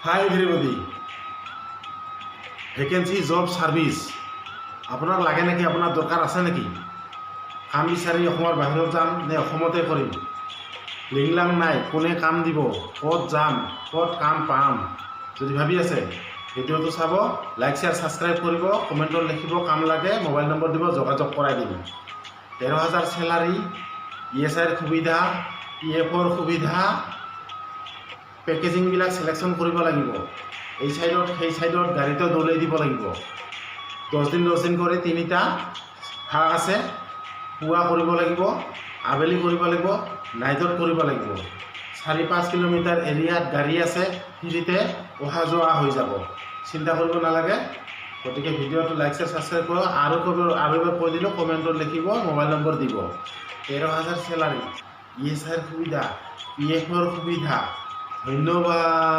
হাই everybody vacancy job service আপোনাক লাগে নেকি আপোনাৰ দৰকাৰ আছে নেকি কাম বিচাৰি অসমৰ বাহিৰত যাম নে অসমতে কৰিম লিংলাং নাই কোনে কাম দিব ক'ত যাম ক'ত কাম পাম যদি ভাবি আছে ভিডিঅ'টো চাব লাইক শেয়াৰ সাবস্ক্ৰাইব কৰিব কমেণ্টত লিখিব কাম লাগে মোবাইল নম্বৰ দিব যোগাযোগ কৰাই দিম 13,000 স্যালাৰি ইএসআইৰ সুবিধা পিএফৰ সুবিধা পেকেজিং বিলাক সিলেকশন কৰিব লাগিব এই সাইডত সেই সাইডত গাড়ীতে দৌলাই দিব লাগিব 10 দিন কৰি তিনিটা ভাগ আছে পুৱা কৰিব লাগিব আবেলি কৰিব লাগিব নাইটত কৰিব লাগিব 4-5 কিলোমিটাৰ এৰিয়াত গাড়ী আছে ফ্ৰীতে অহা যোৱা হৈ যাব চিন্তা কৰিব নালাগে গতিকে ভিডিঅ'টো লাইক শেয়াৰ সাবস্ক্ৰাইব কৰক আৰু এবাৰ কৈ দিলোঁ কমেণ্টত লিখিব মোবাইল নম্বৰ দিব 13,000 স্যালাৰি ইএসআইৰ সুবিধা পিএফৰ সুবিধা ধন্যবাদ।